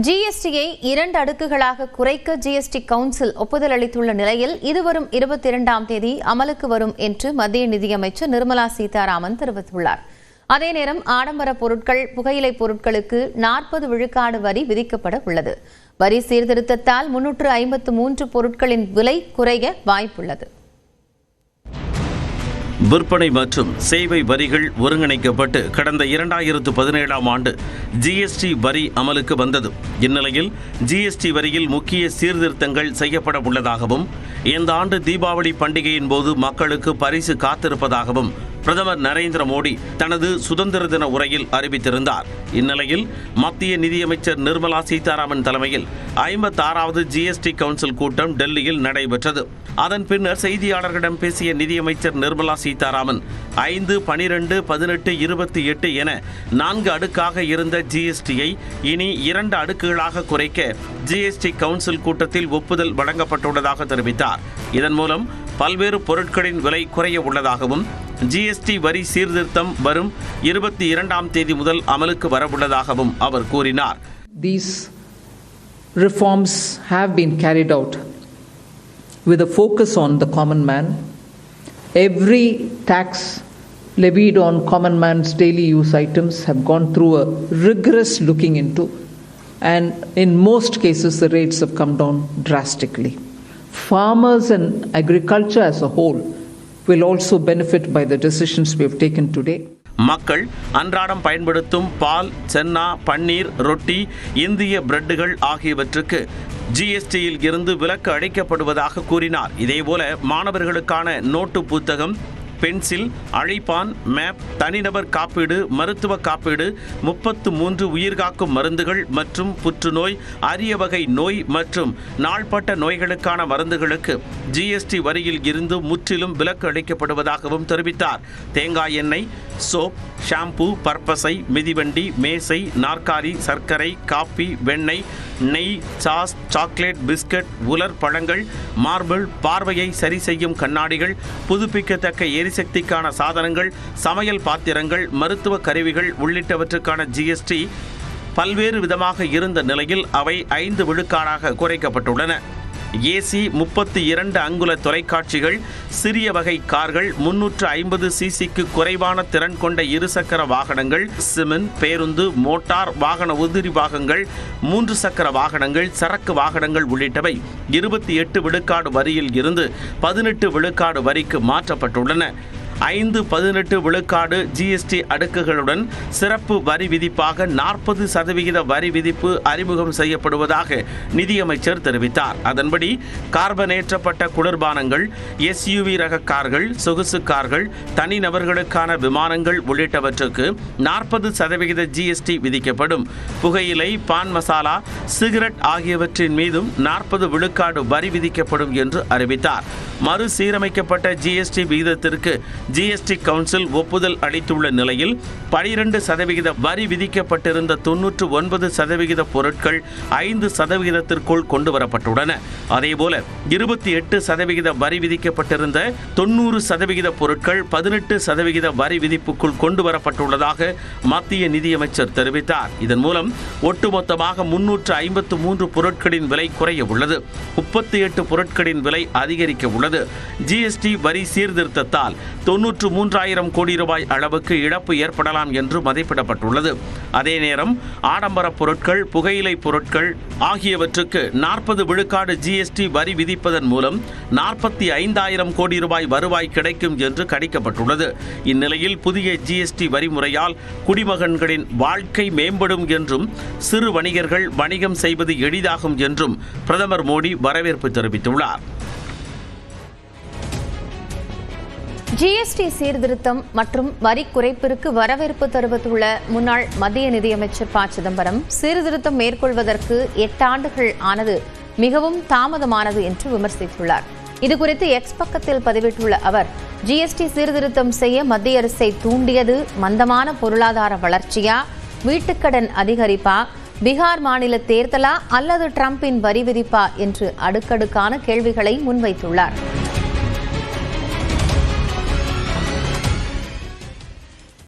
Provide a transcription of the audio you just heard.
ஜிஎஸ்டியை 2 அடுக்குகளாக குறைக்க GST council ஒப்புதல் அளித்துள்ள நிலையில் இதுவரும் 22ஆம் தேதி அமலுக்கு வரும் என்று மத்திய நிதியமைச்சர் நிர்மலா சீதாராமன் தெரிவித்துள்ளார். அதே நேரம் ஆடம்பர பொருட்கள், புகையிலை பொருட்களுக்கு 40 விழுக்காடு வரி விதிக்கப்பட உள்ளது. வரி சீர்திருத்தத்தால் 353 பொருட்களின் விலை குறைய வாய்ப்புள்ளது. விற்பனை மற்றும் சேவை வரிகள் ஒருங்கிணைக்கப்பட்டு கடந்த 2017ஆம் ஆண்டு ஜிஎஸ்டி வரி அமலுக்கு வந்தது. இந்நிலையில் ஜிஎஸ்டி வரியில் முக்கிய சீர்திருத்தங்கள் செய்யப்பட உள்ளதாகவும், இந்த ஆண்டு தீபாவளி பண்டிகையின் போது மக்களுக்கு பரிசு காத்திருப்பதாகவும் பிரதமர் நரேந்திர மோடி தனது சுதந்திர தின உரையில் அறிவித்திருந்தார். இந்நிலையில் மத்திய நிதியமைச்சர் நிர்மலா சீதாராமன் தலைமையில் 56வது ஜிஎஸ்டி கவுன்சில் கூட்டம் டெல்லியில் நடைபெற்றது. அதன் பின்னர் செய்தியாளர்களிடம் பேசிய நிதியமைச்சர் நிர்மலா சீதாராமன் 5, 12, 18, 28 என 4 அடுக்காக இருந்த ஜிஎஸ்டியை இனி 2 அடுக்குகளாக குறைக்க ஜிஎஸ்டி கவுன்சில் கூட்டத்தில் ஒப்புதல் வழங்கப்பட்டுள்ளதாக தெரிவித்தார். இதன் மூலம் பல்வேறு பொருட்களின் விலை குறைய உள்ளதாகவும், ஜிஎஸ்டி வரி சீர்திருத்தம் வரும் 22ஆம் தேதி முதல் அமலுக்கு வரவுள்ளதாகவும் அவர் கூறினார். These reforms have been carried out with a focus on the common man. Every tax levied on common man's daily use items have gone through a rigorous looking into, and in most cases the rates have come down drastically. Farmers and agriculture as a whole will also benefit by the decisions we have taken today. மக்கள் அன்றாடம் பயன்படுத்தும் பால், சென்னா, பன்னீர், ரொட்டி, இந்திய பிரெட்டுகள் ஆகியவற்றுக்கு ஜிஎஸ்டியில் இருந்து விலக்கு அளிக்கப்படுவதாக கூறினார். இதேபோல மாணவர்களுக்கான நோட்டு புத்தகம், பென்சில், அழைப்பான், மேப், தனிநபர் காப்பீடு, மருத்துவ காப்பீடு, 33 உயிர்காக்கும் மருந்துகள் மற்றும் புற்றுநோய், அரிய வகை நோய் மற்றும் நாள்பட்ட நோய்களுக்கான மருந்துகளுக்கு ஜிஎஸ்டி வரியில் இருந்து முற்றிலும் விலக்கு அளிக்கப்படுவதாகவும் தெரிவித்தார். தேங்காய் எண்ணெய், சோப், ஷாம்பு, பற்பசை, மிதிவண்டி, மேசை, நாற்காலி, சர்க்கரை, காப்பி, வெண்ணெய், நெய், சாஸ், சாக்லேட், பிஸ்கட், உலர் பழங்கள், மார்பிள், பார்வையை சரி செய்யும் கண்ணாடிகள், புதுப்பிக்கத்தக்க எரிசக்திக்கான சாதனங்கள், சமையல் பாத்திரங்கள், மருத்துவ கருவிகள் உள்ளிட்டவற்றுக்கான ஜிஎஸ்டி பல்வேறு விதமாக இருந்த நிலையில் அவை 5 விழுக்காடாக குறைக்கப்பட்டுள்ளன. ஏசி, 32 அங்குல தொலைக்காட்சிகள், சிறிய வகை கார்கள், 350 சிசிக்கு குறைவான திறன் கொண்ட இருசக்கர வாகனங்கள், சிமெண்ட், பேருந்து, மோட்டார் வாகன உதிரி பாகங்கள், 3 சக்கர வாகனங்கள், சரக்கு வாகனங்கள் உள்ளிட்டவை 28 விழுக்காடு வரியில் இருந்து 18 விழுக்காடு வரிக்கு மாற்றப்பட்டுள்ளன. 5, 18 விழுக்காடு ஜிஎஸ்டி அடுக்குகளுடன் சிறப்பு வரி விதிப்பாக 40% வரி விதிப்பு அறிமுகம் செய்யப்படுவதாக நிதியமைச்சர் தெரிவித்தார். அதன்படி கார்பனேற்றப்பட்ட குளிர்பானங்கள், எஸ்யூவி ரக கார்கள், சொகுசு கார்கள், தனிநபர்களுக்கான விமானங்கள் உள்ளிட்டவற்றுக்கு 40% ஜிஎஸ்டி விதிக்கப்படும். புகையிலை, பான் மசாலா, சிகரெட் ஆகியவற்றின் மீதும் 40 விழுக்காடு வரி விதிக்கப்படும் என்று அறிவித்தார். மறுசீரமைக்கப்பட்ட ஜிஎஸ்டி விகிதத்திற்கு ஜிஎஸ்டி கவுன்சில் ஒப்புதல் அளித்துள்ள நிலையில் 12% வரி விதிக்கப்பட்டிருந்த 99% பொருட்கள் 5%க்குள் கொண்டுவரப்பட்டுள்ளன. அதேபோல 28% வரி விதிக்கப்பட்டிருந்த 90% பொருட்கள் 18% வரி விதிப்புக்குள் கொண்டுவரப்பட்டுள்ளதாக மத்திய நிதியமைச்சர் தெரிவித்தார். இதன் மூலம் ஒட்டுமொத்தமாக 353 பொருட்களின் விலை குறைய உள்ளது. 38 பொருட்களின் விலை அதிகரிக்க உள்ளது. ஜிஎஸ்டி வரி சீர்திருத்தத்தால் 93,000 கோடி ரூபாய் அளவுக்கு இழப்பு ஏற்படலாம் என்று மதிப்பிடப்பட்டுள்ளது. அதே நேரம் ஆடம்பர பொருட்கள், புகையிலை பொருட்கள் ஆகியவற்றுக்கு 40 விழுக்காடு ஜிஎஸ்டி வரி விதிப்பதன் மூலம் 45,000 கோடி ரூபாய் வருவாய் கிடைக்கும் என்று கணிக்கப்பட்டுள்ளது. இந்நிலையில் புதிய ஜிஎஸ்டி வரி முறையால் குடிமகன்களின் வாழ்க்கை மேம்படும் என்றும் சிறு வணிகர்கள் வணிகம் செய்வது எளிதாகும் என்றும் பிரதமர் மோடி வரவேற்பு தெரிவித்துள்ளார். ஜிஎஸ்டி சீர்திருத்தம் மற்றும் வரி குறைப்பிற்கு வரவேற்பு தெரிவித்துள்ள முன்னாள் மத்திய நிதியமைச்சர் ப. சிதம்பரம், சீர்திருத்தம் மேற்கொள்வதற்கு 8 ஆண்டுகள் ஆனது மிகவும் தாமதமானது என்று விமர்சித்துள்ளார். இதுகுறித்து எக்ஸ் பக்கத்தில் பதிவிட்டுள்ள அவர், ஜிஎஸ்டி சீர்திருத்தம் செய்ய மத்திய அரசை தூண்டியது மந்தமான பொருளாதார வளர்ச்சியா, வீட்டுக்கடன் அதிகரிப்பா, பீகார் மாநில தேர்தலா அல்லது டிரம்பின் வரி விதிப்பா என்று அடுக்கடுக்கான கேள்விகளை முன்வைத்துள்ளார்.